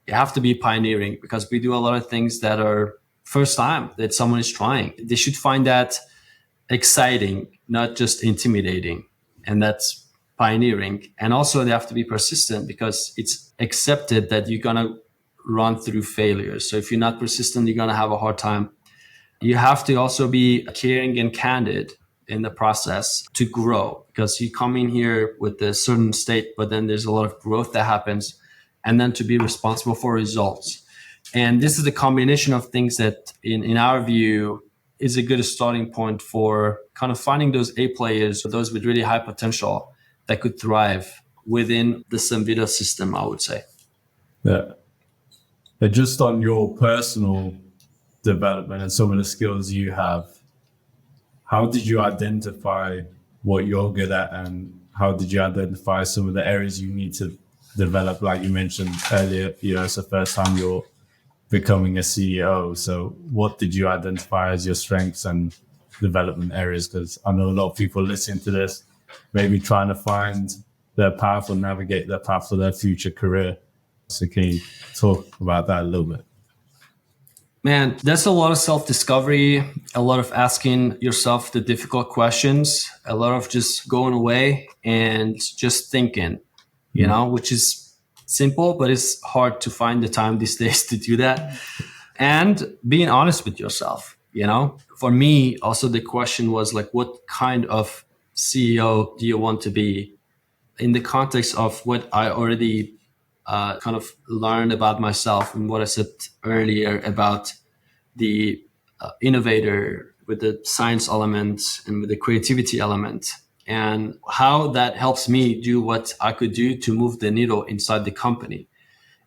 You have to be pioneering because we do a lot of things that are first time that someone is trying. They should find that exciting, not just intimidating. And that's pioneering. And also they have to be persistent because it's accepted that you're going to run through failures. So if you're not persistent, you're going to have a hard time. You have to also be caring and candid in the process to grow, because you come in here with a certain state, but then there's a lot of growth that happens, and then to be responsible for results. And this is a combination of things that in our view is a good starting point for kind of finding those A players, or those with really high potential that could thrive within the Cemvita system, I would say. Yeah. And just on your personal development and some of the skills you have, how did you identify what you're good at, and how did you identify some of the areas you need to develop? Like you mentioned earlier, it's the first time you're becoming a CEO. So what did you identify as your strengths and development areas? Because I know a lot of people listening to this, maybe trying to find their path or navigate their path for their future career. So can you talk about that a little bit? Man, that's a lot of self-discovery, a lot of asking yourself the difficult questions, a lot of just going away and just thinking, which is simple, but it's hard to find the time these days to do that. And being honest with yourself, For me, also the question was like, what kind of CEO do you want to be, in the context of what I already kind of learned about myself and what I said earlier about the innovator with the science element and with the creativity element, and how that helps me do what I could do to move the needle inside the company.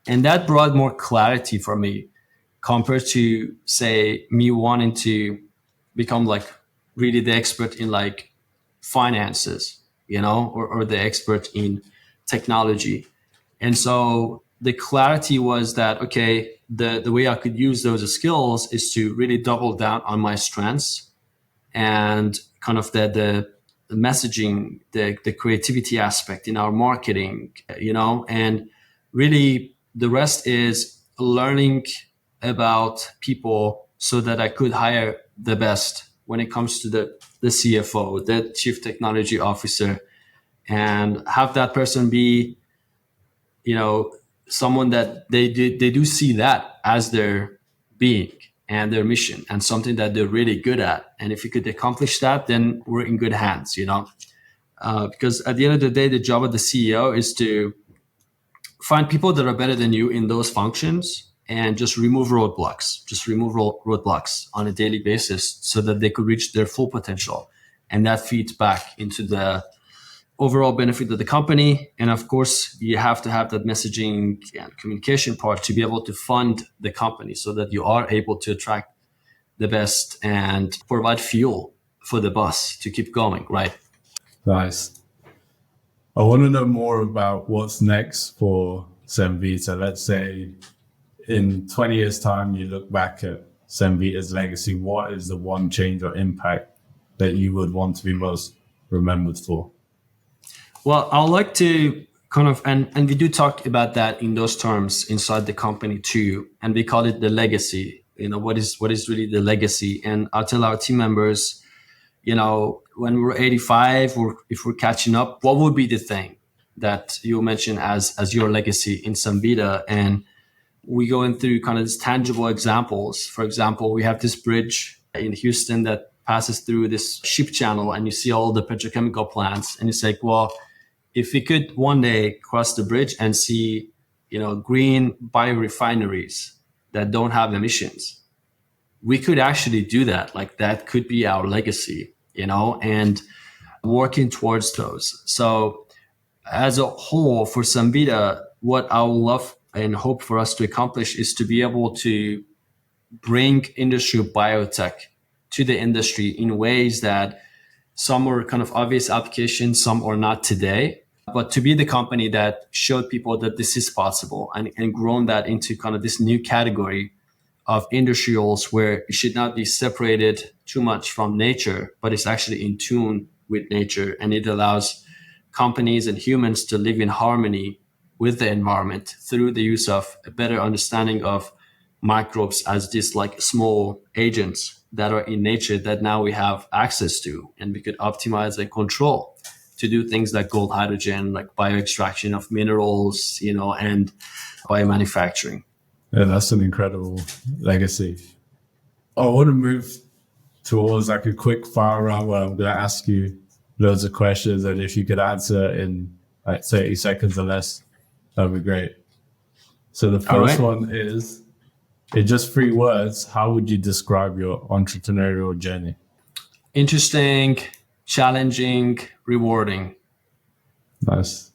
And that brought more clarity for me compared to, say, me wanting to become like really the expert in like finances, or the expert in technology. And so the clarity was that, okay, the way I could use those skills is to really double down on my strengths and kind of the messaging, the creativity aspect in our marketing, and really the rest is learning about people so that I could hire the best when it comes to the CFO, the chief technology officer, and have that person be, someone that they do see that as their being and their mission and something that they're really good at. And if you could accomplish that, then we're in good hands, because at the end of the day, the job of the CEO is to find people that are better than you in those functions and just remove roadblocks on a daily basis so that they could reach their full potential. And that feeds back into the overall benefit of the company. And of course, you have to have that messaging and communication part to be able to fund the company so that you are able to attract the best and provide fuel for the bus to keep going, right? Nice. I want to know more about what's next for Cemvita. Let's say in 20 years' time, you look back at Cemvita's legacy, what is the one change or impact that you would want to be most remembered for? Well, I'd like to kind of, and we do talk about that in those terms inside the company too, and we call it the legacy. What is really the legacy? And I'll tell our team members, when we're 85 or if we're catching up, what would be the thing that you mention as your legacy in Cemvita? And we go in through kind of these tangible examples. For example, we have this bridge in Houston that passes through this ship channel, and you see all the petrochemical plants, and it's like, well, if we could one day cross the bridge and see, green biorefineries that don't have emissions, we could actually do that. Like that could be our legacy, and working towards those. So as a whole for Cemvita, what I would love and hope for us to accomplish is to be able to bring industrial biotech to the industry in ways that some are kind of obvious applications, some are not today, but to be the company that showed people that this is possible and grown that into kind of this new category of industrials where it should not be separated too much from nature, but it's actually in tune with nature. And it allows companies and humans to live in harmony with the environment through the use of a better understanding of microbes as these like small agents that are in nature that now we have access to, and we could optimize and control to do things like gold hydrogen, like bioextraction of minerals, and biomanufacturing. Yeah, that's an incredible legacy. I want to move towards like a quick fire round where I'm going to ask you loads of questions, and if you could answer in like 30 seconds or less, that'd be great. So the first one is, in just 3 words, how would you describe your entrepreneurial journey? Interesting, challenging, rewarding. Nice.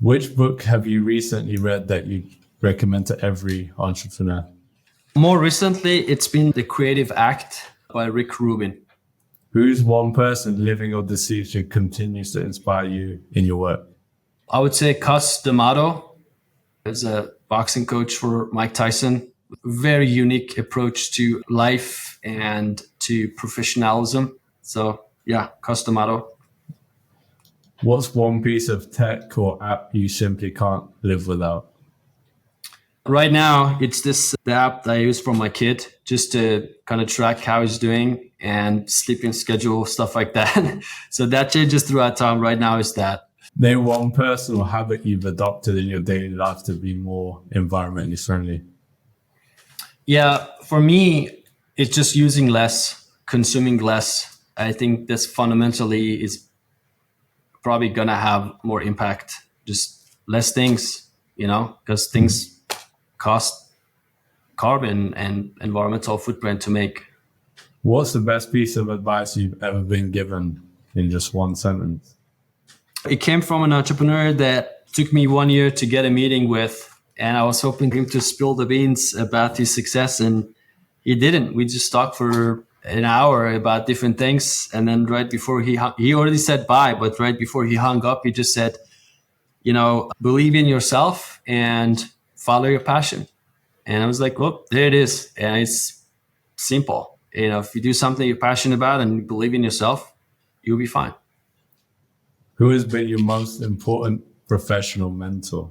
Which book have you recently read that you recommend to every entrepreneur? More recently, it's been The Creative Act by Rick Rubin. Who's one person, living or deceased, who continues to inspire you in your work? I would say Cus D'Amato is a boxing coach for Mike Tyson. Very unique approach to life and to professionalism. So yeah, Cus D'Amato. What's one piece of tech or app you simply can't live without? Right now, it's the app that I use for my kid just to kind of track how he's doing and sleeping schedule, stuff like that. So that changes throughout time. Right now is that. Name one personal habit you've adopted in your daily life to be more environmentally friendly. Yeah, for me, it's just using less, consuming less. I think this fundamentally is probably going to have more impact. Just less things, because things cost carbon and environmental footprint to make. What's the best piece of advice you've ever been given in just one sentence? It came from an entrepreneur that took me 1 year to get a meeting with, and I was hoping him to spill the beans about his success, and he didn't. We just talked for an hour about different things, and then right before he already said bye, but right before he hung up, he just said, believe in yourself and follow your passion. And I was like, well, there it is. And it's simple. If you do something you're passionate about and you believe in yourself, you'll be fine. Who has been your most important professional mentor?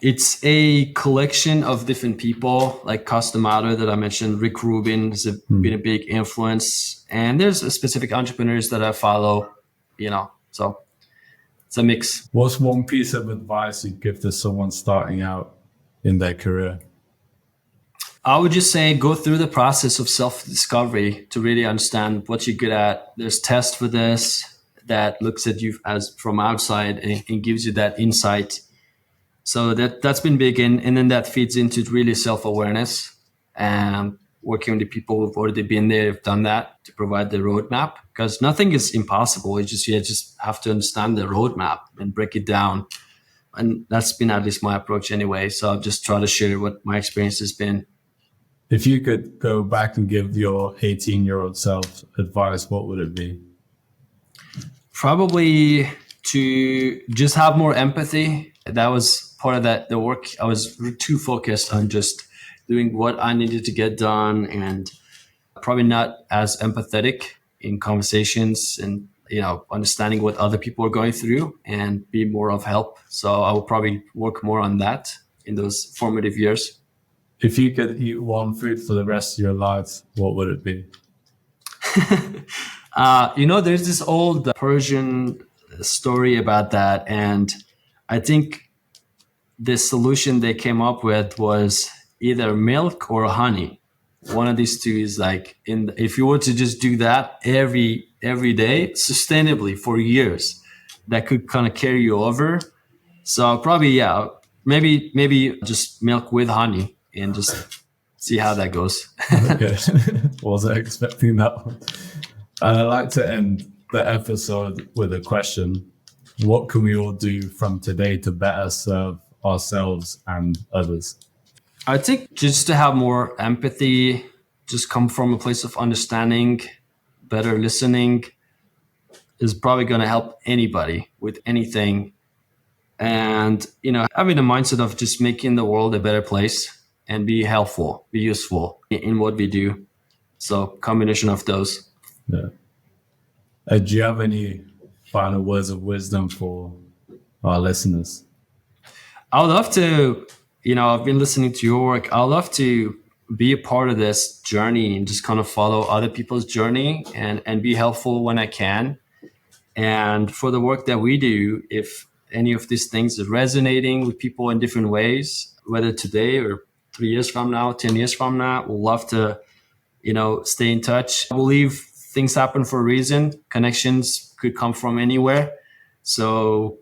It's a collection of different people, like Cus D'Amato that I mentioned. Rick Rubin has been a big influence. And there's specific entrepreneurs that I follow, so it's a mix. What's one piece of advice you'd give to someone starting out in their career? I would just say go through the process of self-discovery to really understand what you're good at. There's tests for this that looks at you as from outside and gives you that insight. So that's been big. And then that feeds into really self-awareness and working with the people who've already been there, have done that, to provide the roadmap, because nothing is impossible. It's just, you just have to understand the roadmap and break it down. And that's been at least my approach anyway. So I'll just try to share what my experience has been. If you could go back and give your 18-year-old self advice, what would it be? Probably to just have more empathy. That was part of the work, I was too focused on just doing what I needed to get done, and probably not as empathetic in conversations and, understanding what other people are going through and be more of help. So I will probably work more on that in those formative years. If you could eat one food for the rest of your life, what would it be? There's this old Persian story about that. And I think the solution they came up with was either milk or honey. One of these two is like, if you were to just do that every day sustainably for years, that could kind of carry you over. So probably, maybe just milk with honey and just see how that goes. Okay. Wasn't expecting that one. And I'd like to end the episode with a question. What can we all do from today to better serve ourselves and others? I think just to have more empathy, just come from a place of understanding, better listening is probably going to help anybody with anything. And, having a mindset of just making the world a better place and be helpful, be useful in what we do. So combination of those. Yeah. Do you have any final words of wisdom for our listeners? I would love to, I've been listening to your work. I would love to be a part of this journey and just kind of follow other people's journey and be helpful when I can. And for the work that we do, if any of these things are resonating with people in different ways, whether today or 3 years from now, 10 years from now, we'll love to, stay in touch. I believe things happen for a reason. Connections could come from anywhere. So,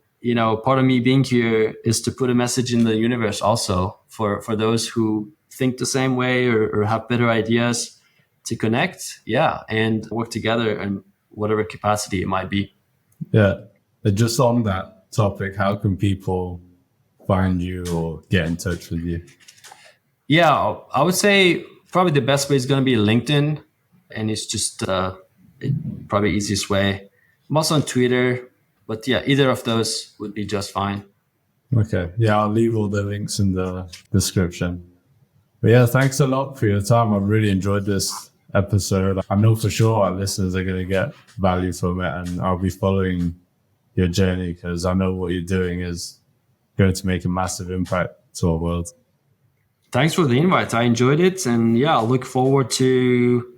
part of me being here is to put a message in the universe also for those who think the same way or have better ideas to connect, and work together in whatever capacity it might be. Yeah. Just on that topic, how can people find you or get in touch with you? Yeah, I would say probably the best way is going to be LinkedIn, and it's just probably easiest way. I'm also on Twitter, but either of those would be just fine. Okay. Yeah, I'll leave all the links in the description. But thanks a lot for your time. I've really enjoyed this episode. I know for sure our listeners are going to get value from it, and I'll be following your journey because I know what you're doing is going to make a massive impact to our world. Thanks for the invite. I enjoyed it. And I look forward to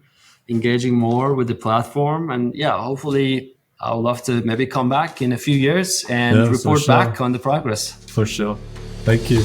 engaging more with the platform. And hopefully I would love to maybe come back in a few years and report back on the progress. For sure. Thank you.